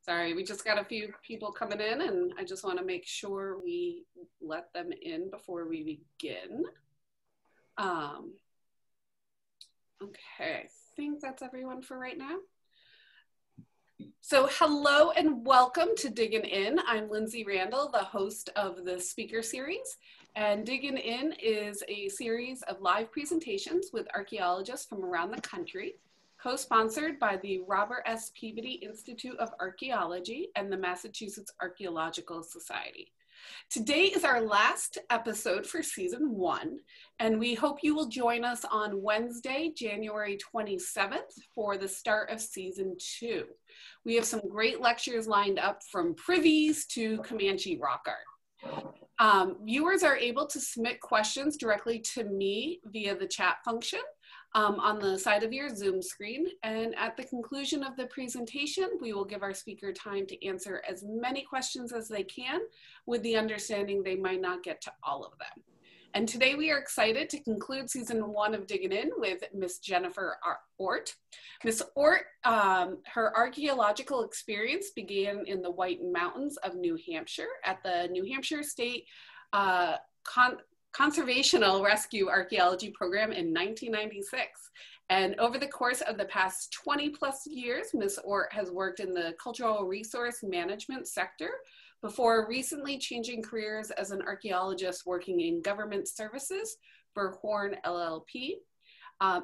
Sorry, we just got a few people coming in and I just want to make sure we let them in before we begin. Okay, I think that's everyone for right now. So hello and welcome to Diggin In. I'm Lindsay Randall, the host of the speaker series. And Diggin In is a series of live presentations with archaeologists from around the country, co-sponsored by the RS Peabody Institute of Archaeology and the Massachusetts Archaeological Society. Today is our last episode for season 1, and we hope you will join us on Wednesday, January 27th for the start of season 2. We have some great lectures lined up from privies to Comanche rock art. Viewers are able to submit questions directly to me via the chat function on the side of your Zoom screen. And at the conclusion of the presentation, we will give our speaker time to answer as many questions as they can, with the understanding they might not get to all of them. And today we are excited to conclude season 1 of Diggin' In with Miss Jennifer Ort. Miss Ort, her archaeological experience began in the White Mountains of New Hampshire at the New Hampshire State Conservational Rescue Archaeology Program in 1996. And over the course of the past 20+ years, Ms. Ort has worked in the cultural resource management sector before recently changing careers as an archaeologist working in government services for Horn LLP.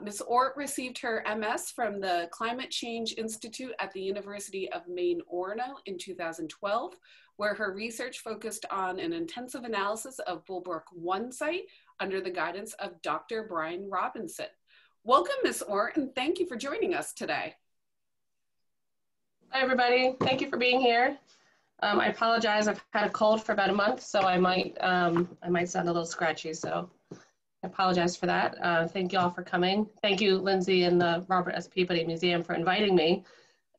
Ms. Ort received her MS from the Climate Change Institute at the University of Maine, Orono in 2012, where her research focused on an intensive analysis of Brook 1 site under the guidance of Dr. Brian Robinson. Welcome, Ms. Ort, and thank you for joining us today. Hi, everybody. Thank you for being here. I apologize. I've had a cold for about a month, so I might sound a little scratchy, so I apologize for that. Thank you all for coming. Thank you, Lindsay and the RS Peabody Museum for inviting me.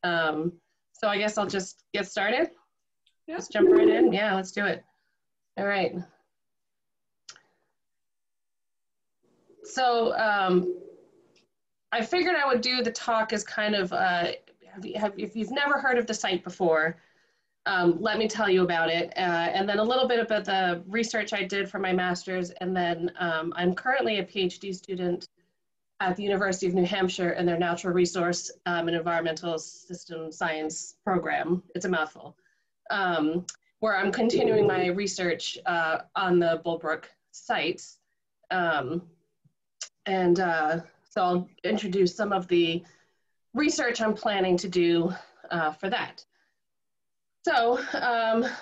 So I guess I'll just get started. Yep. Let's jump right in. Yeah, let's do it. All right. So I figured I would do the talk as kind of, if you've never heard of the site before, let me tell you about it, and then a little bit about the research I did for my master's, and then I'm currently a PhD student at the University of New Hampshire in their Natural Resource and Environmental System Science program. It's a mouthful, where I'm continuing my research on the Brook sites. So I'll introduce some of the research I'm planning to do for that. So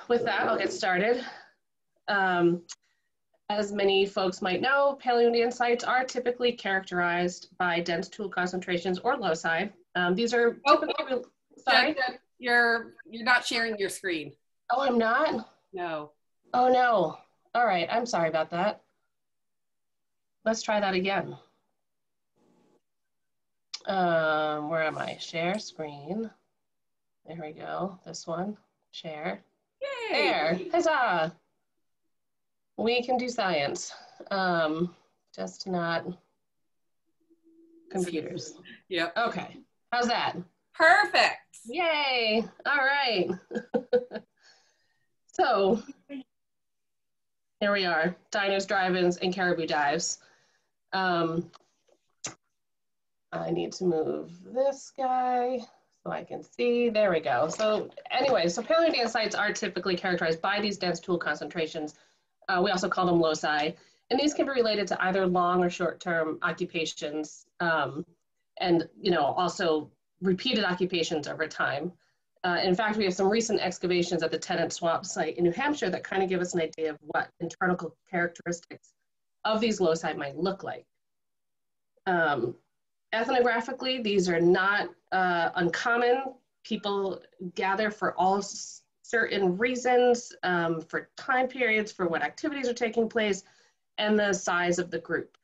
with that, I'll get started. As many folks might know, Paleoindian sites are typically characterized by dense tool concentrations or loci. These are typically, sorry? You're not sharing your screen. Oh, I'm not? No. Oh, no. All right, I'm sorry about that. Let's try that again. Where am I? Share screen. There we go. This one. Share. Yay! There. Huzzah! We can do science. Just not computers. Yep. Okay. How's that? Perfect. Yay! All right. So here we are. Diners, drive-ins, and caribou dives. I need to move this guy so I can see. There we go. So anyway, so Paleoindian sites are typically characterized by these dense tool concentrations. We also call them loci. And these can be related to either long or short-term occupations, and also repeated occupations over time. In fact, we have some recent excavations at the Tennant Swamp site in New Hampshire that kind of give us an idea of what internal characteristics of these loci might look like. Ethnographically, these are not uncommon. People gather for all certain reasons, for time periods, for what activities are taking place, and the size of the group.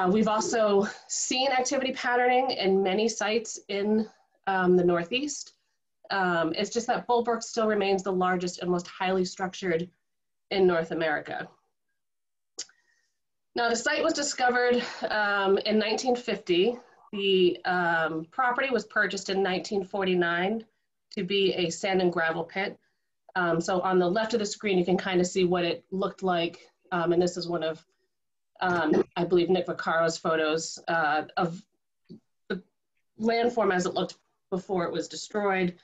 We've also seen activity patterning in many sites in the Northeast. It's just that Brook still remains the largest and most highly structured in North America. Now, the site was discovered in 1950. The property was purchased in 1949 to be a sand and gravel pit. So on the left of the screen, you can kind of see what it looked like. And this is one of, I believe, Nick Vaccaro's photos of the landform as it looked before it was destroyed.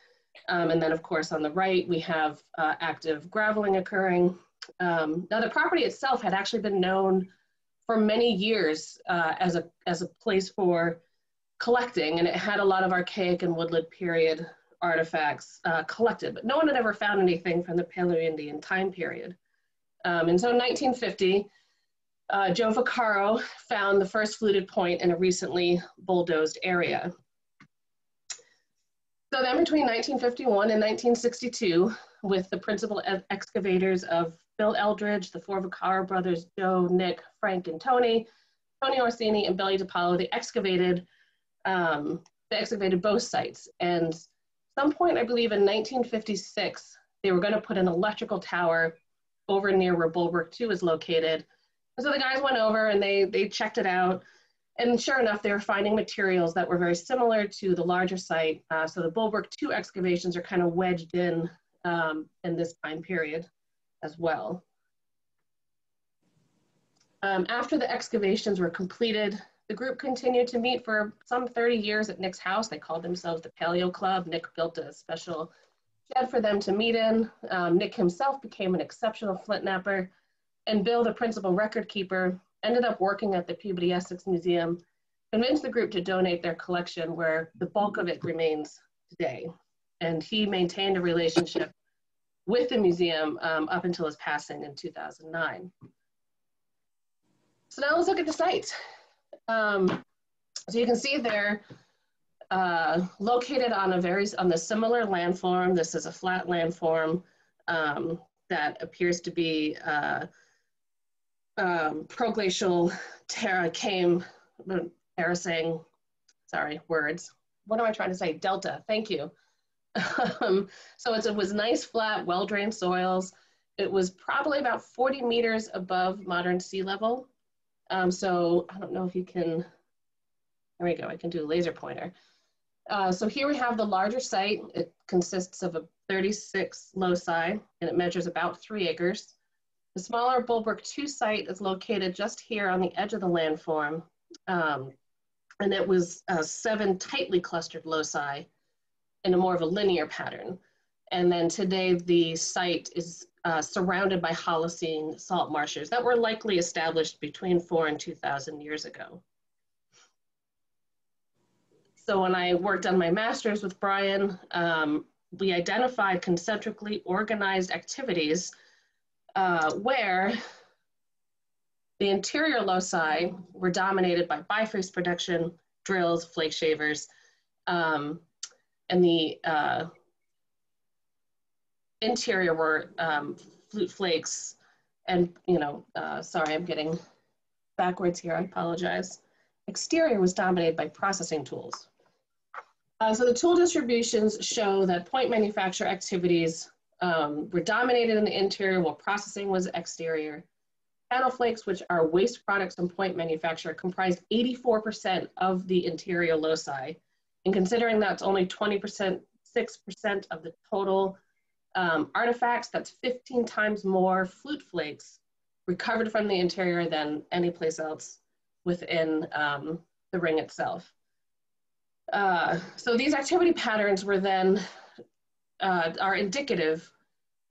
And then, of course, on the right, we have active graveling occurring. Now, the property itself had actually been known for many years as a place for collecting, and it had a lot of archaic and woodland period artifacts collected, but no one had ever found anything from the Paleoindian time period. And so in 1950, Joe Vaccaro found the first fluted point in a recently bulldozed area. So then between 1951 and 1962, with the principal excavators of Bill Eldridge, the four Vaccaro brothers, Joe, Nick, Frank, and Tony Orsini, and Billy DiPaolo, they excavated both sites. And some point, I believe in 1956, they were going to put an electrical tower over near where Bulwark 2 is located. And so the guys went over and they checked it out. And sure enough, they were finding materials that were very similar to the larger site. So the Bulwark 2 excavations are kind of wedged in this time period as well. After the excavations were completed, the group continued to meet for some 30 years at Nick's house. They called themselves the Paleo Club. Nick built a special shed for them to meet in. Nick himself became an exceptional flint knapper, and Bill, the principal record keeper, ended up working at the Peabody Essex Museum, convinced the group to donate their collection, where the bulk of it remains today. And he maintained a relationship with the museum up until his passing in 2009. So now let's look at the site. So you can see they're located on the similar landform. This is a flat landform that appears to be proglacial terracing, sorry, words. What am I trying to say? Delta, thank you. So it was nice, flat, well-drained soils. It was probably about 40 meters above modern sea level. So I don't know if you can, there we go, I can do a laser pointer. So here we have the larger site. It consists of a 36 loci, and it measures about 3 acres. The smaller Bulwark 2 site is located just here on the edge of the landform, and it was 7 tightly clustered loci in a more of a linear pattern. And then today the site is surrounded by Holocene salt marshes that were likely established between 4,000 and 2,000 years ago. So when I worked on my master's with Brian, we identified concentrically organized activities where the interior loci were dominated by bifrost production, drills, flake shavers, and the interior were flute flakes, and sorry, I'm getting backwards here, I apologize. Exterior was dominated by processing tools. So the tool distributions show that point manufacture activities were dominated in the interior while processing was exterior. Panel flakes, which are waste products from point manufacture, comprised 84% of the interior loci. And considering that's only 6% of the total artifacts, that's 15 times more flute flakes recovered from the interior than any place else within the ring itself. So these activity patterns were then, are indicative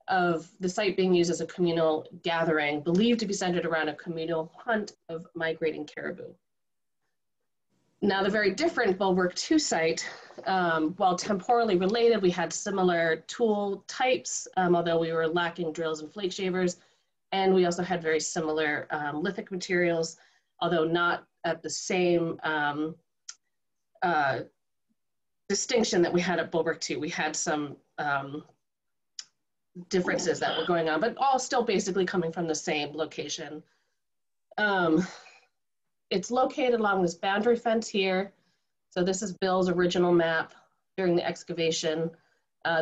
of the site being used as a communal gathering, believed to be centered around a communal hunt of migrating caribou. Now, the very different Bulwark 2 site, while temporally related, we had similar tool types, although we were lacking drills and flake shavers, and we also had very similar lithic materials, although not at the same distinction that we had at Bulwark 2. We had some differences that were going on, but all still basically coming from the same location. It's located along this boundary fence here. So this is Bill's original map during the excavation.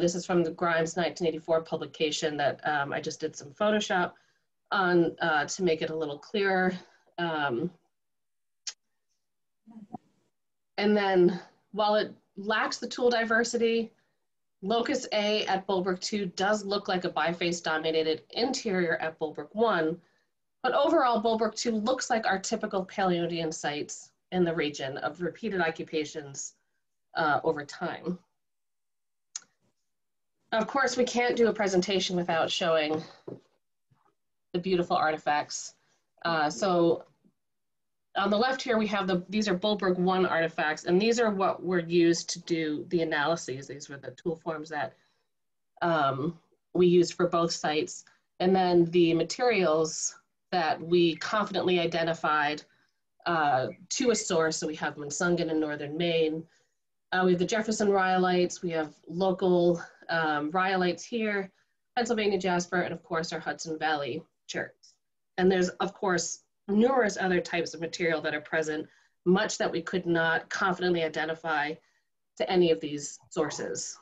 This is from the Grimes 1984 publication that I just did some Photoshop on to make it a little clearer. And then while it lacks the tool diversity, Locus A at Bulbrook 2 does look like a biface dominated interior at Bulbrook 1, but overall Bulbrook 2 looks like our typical Paleoindian sites in the region of repeated occupations over time. Of course, we can't do a presentation without showing the beautiful artifacts. So on the left here, we have these are Bulbrook 1 artifacts, and these are what were used to do the analyses. These were the tool forms that we used for both sites. And then the materials that we confidently identified to a source. So we have Munsungan in northern Maine. We have the Jefferson rhyolites. We have local rhyolites here, Pennsylvania jasper, and of course our Hudson Valley cherts. And there's, of course, numerous other types of material that are present, much that we could not confidently identify to any of these sources.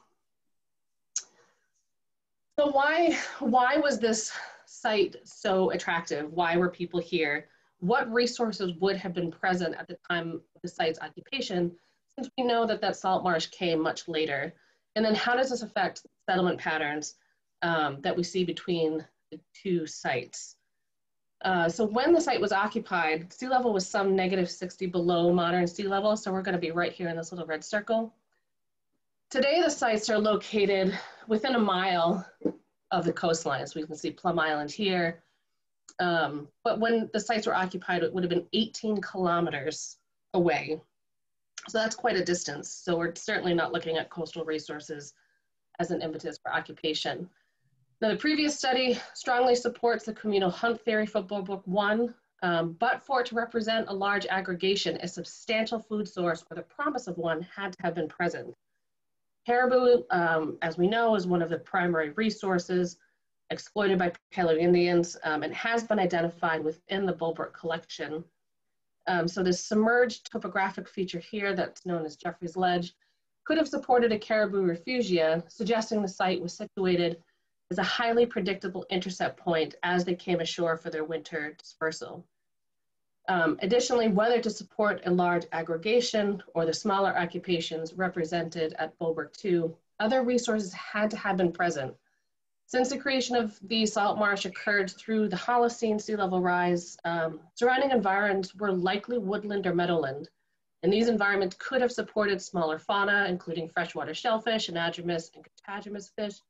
So why was this site so attractive? Why were people here? What resources would have been present at the time of the site's occupation, since we know that that salt marsh came much later? And then how does this affect settlement patterns that we see between the two sites? So when the site was occupied, sea level was some -60 below modern sea level. So we're going to be right here in this little red circle. Today, the sites are located within a mile of the coastline. So we can see Plum Island here. But when the sites were occupied, it would have been 18 kilometers away. So that's quite a distance. So we're certainly not looking at coastal resources as an impetus for occupation. Now, the previous study strongly supports the communal hunt theory for Bulbrook 1, but for it to represent a large aggregation, a substantial food source or the promise of one had to have been present. Caribou, as we know, is one of the primary resources exploited by Paleoindians and has been identified within the Bulbrook collection. So this submerged topographic feature here that's known as Jeffrey's Ledge could have supported a caribou refugia, suggesting the site was situated as a highly predictable intercept point as they came ashore for their winter dispersal. Additionally, whether to support a large aggregation or the smaller occupations represented at Bulbrook 2, other resources had to have been present. Since the creation of the salt marsh occurred through the Holocene sea level rise, surrounding environs were likely woodland or meadowland, and these environments could have supported smaller fauna, including freshwater shellfish, anadromous and catadromous fish,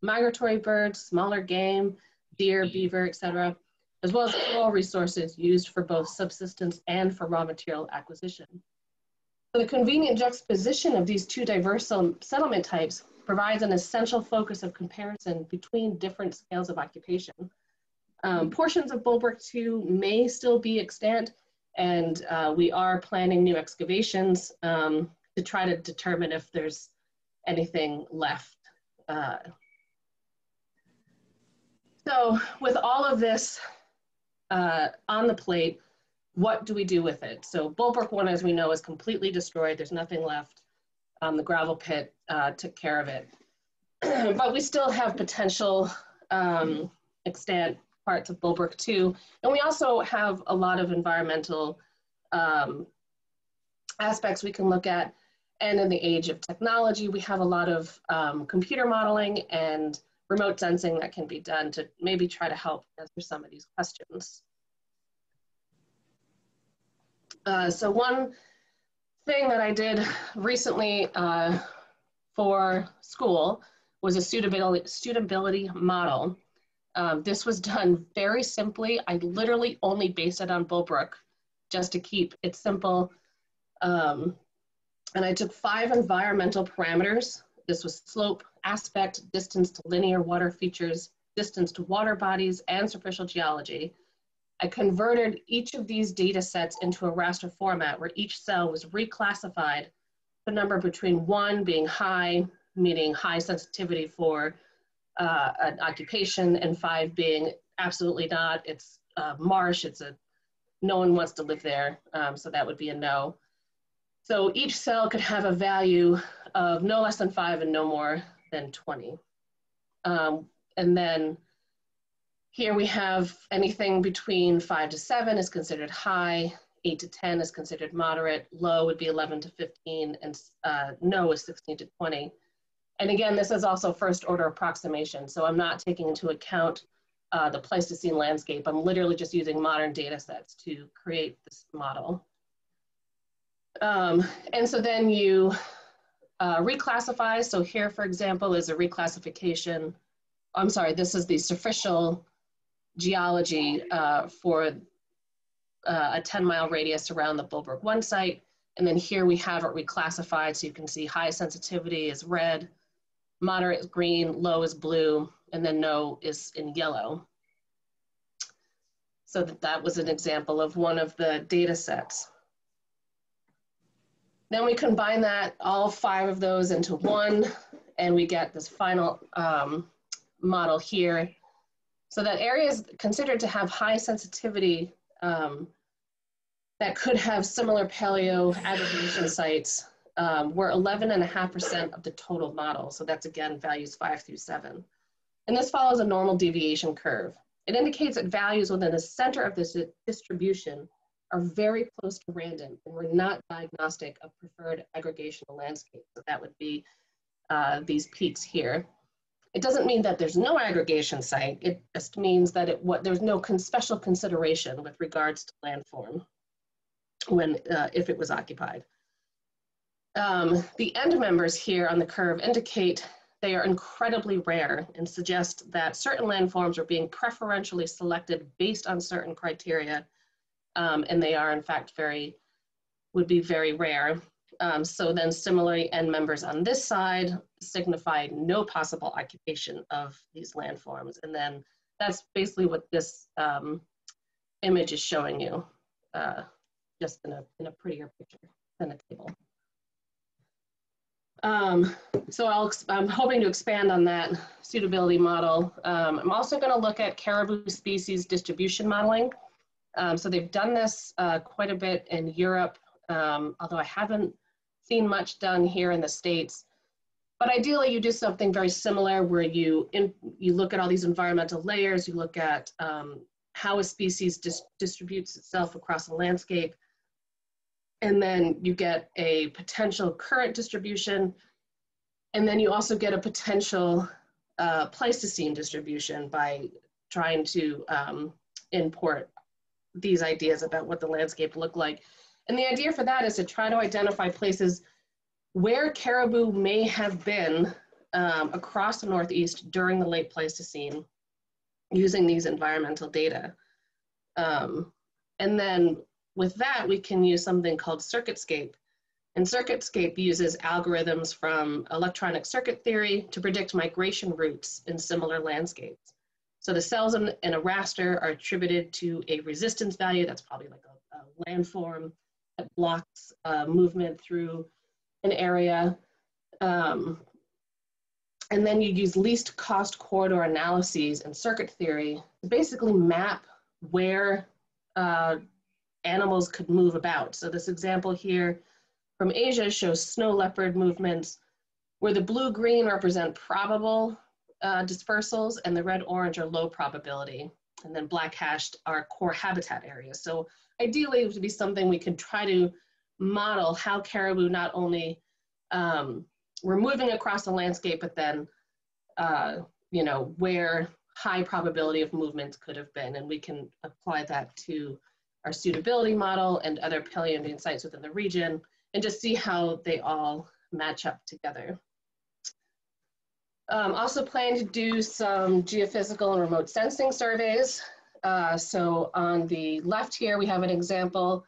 migratory birds, smaller game, deer, beaver, etc., as well as floral resources used for both subsistence and for raw material acquisition. So the convenient juxtaposition of these two diverse settlement types provides an essential focus of comparison between different scales of occupation. Portions of Bulbrook 2 may still be extant, and we are planning new excavations to try to determine if there's anything left. So with all of this on the plate, what do we do with it? So Bulbrook 1, as we know, is completely destroyed. There's nothing left. The gravel pit took care of it. But we still have potential extant parts of Bulbrook 2. And we also have a lot of environmental aspects we can look at. And in the age of technology, we have a lot of computer modeling and remote sensing that can be done to maybe try to help answer some of these questions. So one thing that I did recently for school was a suitability model. This was done very simply. I literally only based it on Bulbrook just to keep it simple. And I took 5 environmental parameters. This was slope, aspect, distance to linear water features, distance to water bodies, and superficial geology. I converted each of these data sets into a raster format where each cell was reclassified, the number between 1 being high, meaning high sensitivity for an occupation, and 5 being absolutely not. It's marsh, no one wants to live there, so that would be a no. So each cell could have a value of no less than 5 and no more than 20. And then here we have anything between 5 to 7 is considered high, 8 to 10 is considered moderate, low would be 11 to 15, and no is 16 to 20. And again, this is also first order approximation. So I'm not taking into account the Pleistocene landscape. I'm literally just using modern data sets to create this model. And so then you reclassify. So here, for example, is a reclassification. I'm sorry, this is the superficial geology for a 10-mile radius around the Brook 1 site. And then here we have it reclassified. So you can see high sensitivity is red, moderate is green, low is blue, and then no is in yellow. So that was an example of one of the data sets. Then we combine that, all 5 of those into one, and we get this final model here. So that areas considered to have high sensitivity that could have similar paleo aggregation sites were 11.5% of the total model. So that's again, values 5 through 7. And this follows a normal deviation curve. It indicates that values within the center of this distribution are very close to random, and we're not diagnostic of preferred aggregational landscape. So that would be these peaks here. It doesn't mean that there's no aggregation site. It just means that there's no special consideration with regards to landform when if it was occupied. The end members here on the curve indicate they are incredibly rare and suggest that certain landforms are being preferentially selected based on certain criteria, and they are in fact would be very rare. So then similarly, end members on this side signify no possible occupation of these landforms. And then that's basically what this image is showing you, just in a prettier picture than a table. So I'm hoping to expand on that suitability model. I'm also going to look at caribou species distribution modeling. So they've done this quite a bit in Europe, although I haven't seen much done here in the States. But ideally, you do something very similar where you look at all these environmental layers, you look at how a species distributes itself across a landscape, and then you get a potential current distribution, and then you also get a potential Pleistocene distribution by trying to import these ideas about what the landscape looked like. And the idea for that is to try to identify places where caribou may have been across the Northeast during the late Pleistocene using these environmental data. And then with that, we can use something called CircuitScape. And CircuitScape uses algorithms from electronic circuit theory to predict migration routes in similar landscapes. So the cells in a raster are attributed to a resistance value, that's probably like a landform that blocks movement through an area. And then you use least cost corridor analyses and circuit theory to basically map where animals could move about. So this example here from Asia shows snow leopard movements where the blue-green represent probable dispersals and the red-orange are low probability. And then black hashed are core habitat areas. So ideally, it would be something we could try to model how caribou not only were moving across the landscape, but then, you know, where high probability of movements could have been. And we can apply that to our suitability model and other Paleoindian sites within the region and just see how they all match up together. Also plan to do some geophysical and remote sensing surveys. So on the left here, we have an example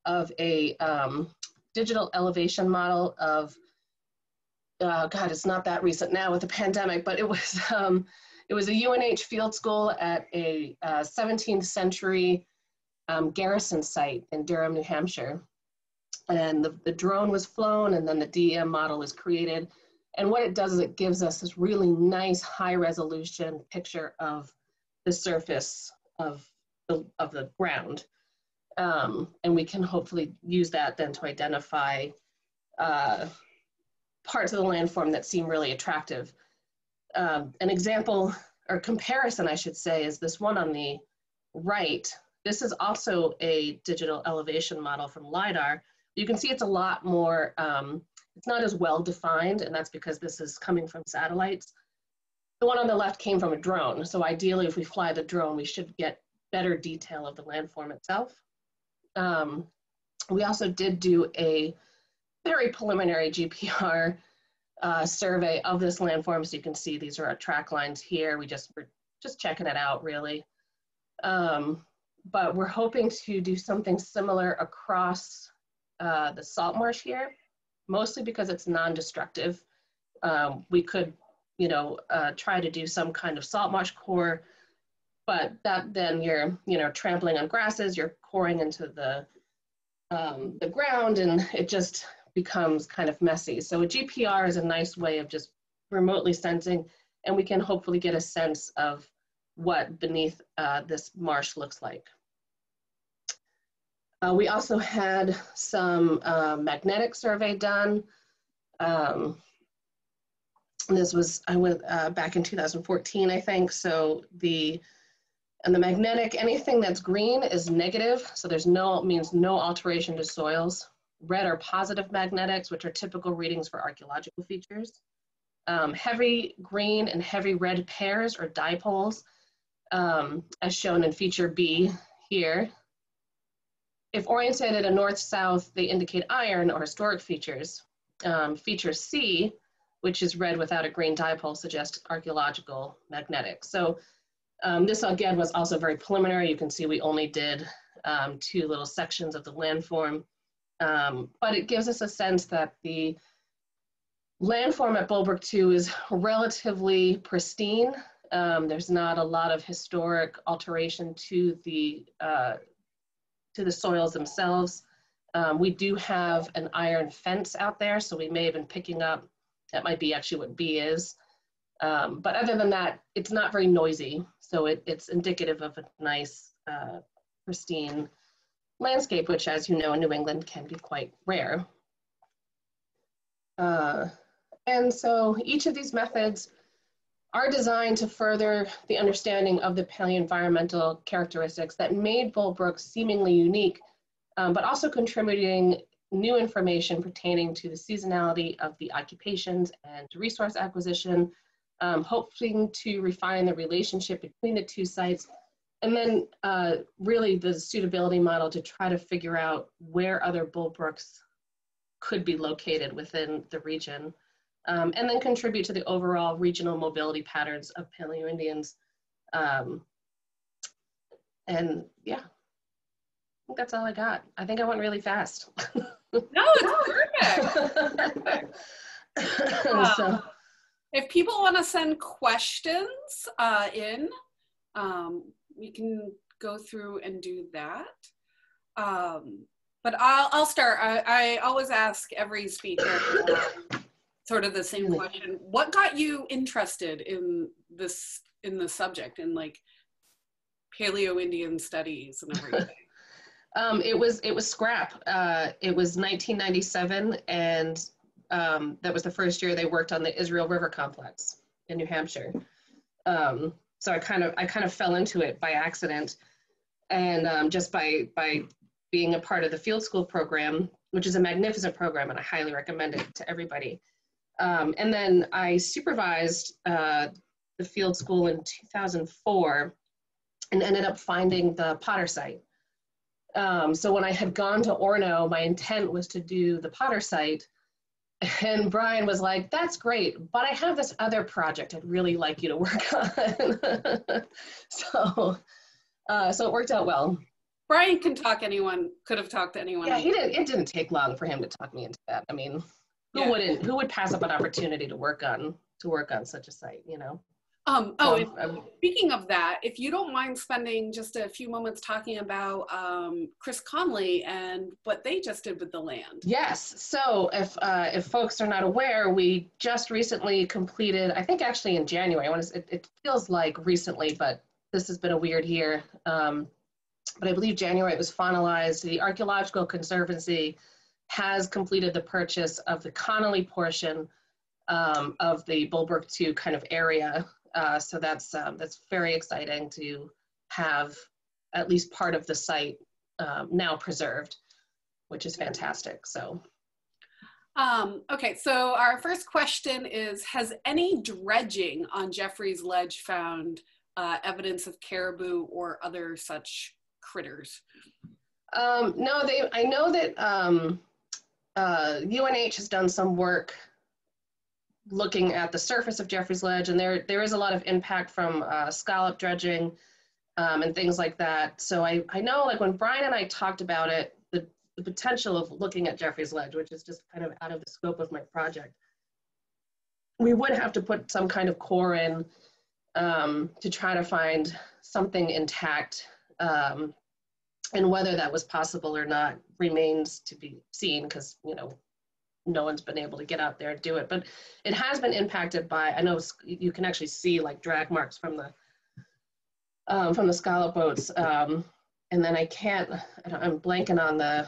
of a digital elevation model of, God, it's not that recent now with the pandemic, but it was a UNH field school at a 17th century garrison site in Durham, New Hampshire. And the drone was flown and then the DEM model was created. And what it does is it gives us this really nice high resolution picture of the surface of the ground. And we can hopefully use that then to identify parts of the landform that seem really attractive. An example or comparison, I should say, is this one on the right. This is also a digital elevation model from LiDAR. You can see it's a lot more it's not as well defined, and that's because this is coming from satellites. The one on the left came from a drone. So ideally, if we fly the drone, we should get better detail of the landform itself. We also did do a very preliminary GPR survey of this landform. So you can see these are our track lines here. We're just checking it out, really. But we're hoping to do something similar across the salt marsh here, mostly because it's non-destructive. We could, try to do some kind of salt marsh core, but then you're, trampling on grasses, you're coring into the ground, and it just becomes kind of messy. So a GPR is a nice way of just remotely sensing, and we can hopefully get a sense of what beneath this marsh looks like. We also had some magnetic survey done. This was, I went back in 2014, I think. So the magnetic, anything that's green is negative. So means no alteration to soils. Red are positive magnetics, which are typical readings for archaeological features. Heavy green and heavy red pairs or dipoles, as shown in feature B here. If oriented at a north-south, they indicate iron or historic features. Feature C, which is red without a green dipole, suggests archaeological magnetics. So this again was also very preliminary. You can see we only did 2 little sections of the landform, but it gives us a sense that the landform at Brook 2 is relatively pristine. There's not a lot of historic alteration to the soils themselves. We do have an iron fence out there, so we may have been picking up, that might be actually what B is. But other than that, it's not very noisy. So it's indicative of a nice, pristine landscape, which, as you know, in New England can be quite rare. And so each of these methods are designed to further the understanding of the paleoenvironmental characteristics that made Brook seemingly unique, but also contributing new information pertaining to the seasonality of the occupations and resource acquisition, hoping to refine the relationship between the 2 sites, and then really the suitability model to try to figure out where other Brooks could be located within the region. And then contribute to the overall regional mobility patterns of Paleoindians. And yeah, I think that's all I got. I think I went really fast. No, it's perfect. So, if people want to send questions in, we can go through and do that. But I'll start. I always ask every speaker sort of the same question. What got you interested in this subject, in like Paleoindian studies and everything? It was scrap. It was 1997, and that was the first year they worked on the Israel River Complex in New Hampshire. So I kind of fell into it by accident, and just by being a part of the field school program, which is a magnificent program, and I highly recommend it to everybody. And then I supervised the field school in 2004 and ended up finding the Potter site. So when I had gone to Orno, my intent was to do the Potter site, and Brian was like, that's great, but I have this other project I'd really like you to work on. So it worked out well. Brian could have talked to anyone. Yeah, it didn't take long for him to talk me into that. I mean, who would pass up an opportunity to work on such a site, you know? Speaking of that, if you don't mind spending just a few moments talking about Chris Conley and what they just did with the land. Yes. So if folks are not aware, we just recently completed, I think actually in January. It feels like recently, but this has been a weird year. But I believe January it was finalized. The Archaeological Conservancy has completed the purchase of the Connolly portion of the Brook 2 kind of area. So that's very exciting to have at least part of the site now preserved, which is fantastic. So Okay, so our first question is, has any dredging on Jeffrey's Ledge found evidence of caribou or other such critters? No, I know that UNH has done some work looking at the surface of Jeffrey's Ledge, and there is a lot of impact from scallop dredging and things like that. So I know, like, when Brian and I talked about it, the potential of looking at Jeffrey's Ledge, which is just kind of out of the scope of my project, we would have to put some kind of core in to try to find something intact. And whether that was possible or not remains to be seen, because, you know, no one's been able to get out there and do it. But it has been impacted by, I know you can actually see like drag marks from the scallop boats. And then I'm blanking on the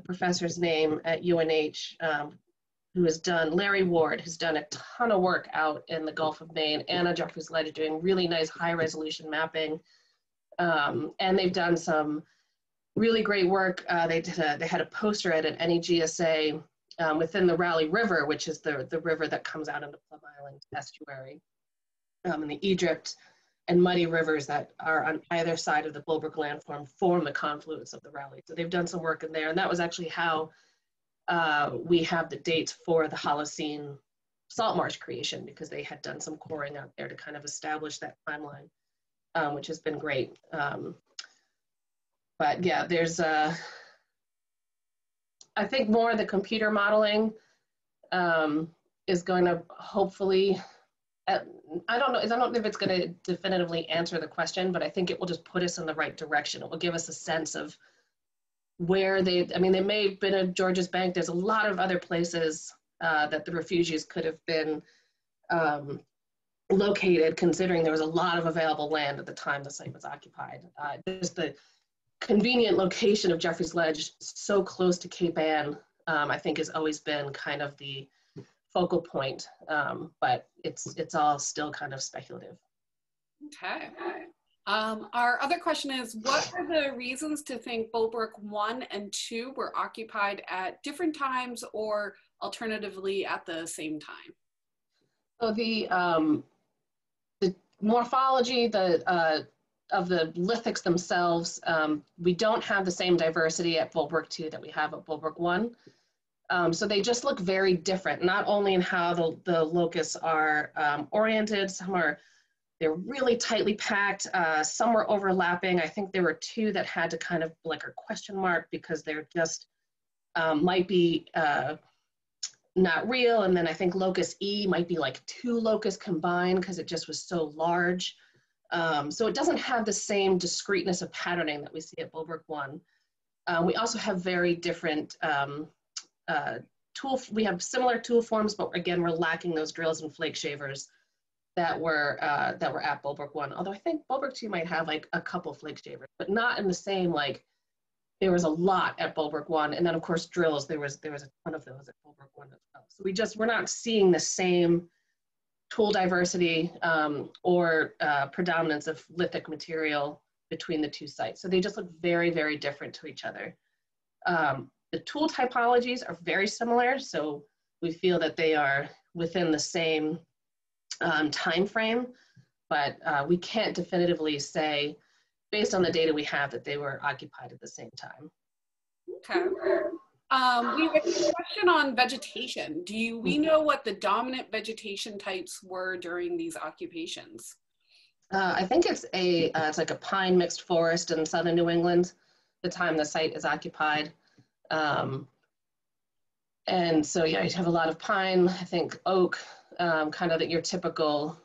professor's name at UNH, who has done, Larry Ward, has done a ton of work out in the Gulf of Maine and on Jeffrey's Ledge, doing really nice high resolution mapping. And they've done some really great work. They had a poster at an NEGSA within the Raleigh River, which is the river that comes out into Plum Island estuary, and the Egypt and Muddy rivers that are on either side of the Brook landform form the confluence of the Raleigh. So they've done some work in there, and that was actually how we have the dates for the Holocene salt marsh creation, because they had done some coring out there to kind of establish that timeline, which has been great. But yeah, there's I think more of the computer modeling is going to hopefully, I don't know if it's going to definitively answer the question, but I think it will just put us in the right direction. It will give us a sense of where they may have been at Georges Bank. There's a lot of other places that the refugees could have been located, considering there was a lot of available land at the time the site was occupied. Just the convenient location of Jeffrey's Ledge, so close to Cape Ann, I think has always been kind of the focal point, but it's all still kind of speculative. Okay. Our other question is, what are the reasons to think Brook 1 and 2 were occupied at different times, or alternatively at the same time? So the morphology of the lithics themselves, we don't have the same diversity at Brook 2 that we have at Brook 1. So they just look very different, not only in how the locusts are oriented. They're really tightly packed. Some were overlapping. I think there were two that had to kind of like a question mark, because they're just might be not real. And then I think locust E might be like two locusts combined, because it just was so large. So it doesn't have the same discreteness of patterning that we see at Brook 1. We also have very different we have similar tool forms, but again, we're lacking those drills and flake shavers that were at Brook 1. Although I think Brook 2 might have like a couple flake shavers, but not in the same, like, there was a lot at Brook 1. And then of course drills, there was a ton of those at Brook 1 as well. So we're not seeing the same tool diversity or predominance of lithic material between the two sites. So they just look very, very different to each other. The tool typologies are very similar, so we feel that they are within the same time frame, but we can't definitively say, based on the data we have, that they were occupied at the same time. Okay. We have a question on vegetation. We know what the dominant vegetation types were during these occupations? I think it's like a pine mixed forest in southern New England, the time the site is occupied. And so, yeah, you have a lot of pine, I think oak, kind of your typical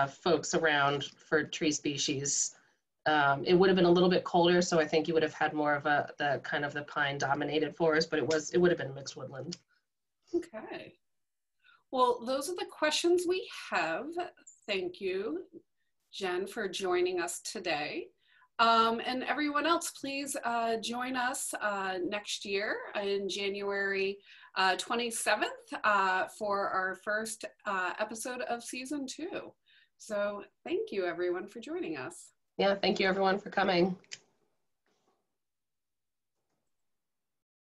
folks around for tree species. It would have been a little bit colder, so I think you would have had more of the kind of the pine dominated forest, but it would have been mixed woodland. Okay. Well, those are the questions we have. Thank you, Jen, for joining us today. And everyone else, please join us next year in January 27th for our first episode of season 2. So thank you everyone for joining us. Yeah, thank you everyone for coming.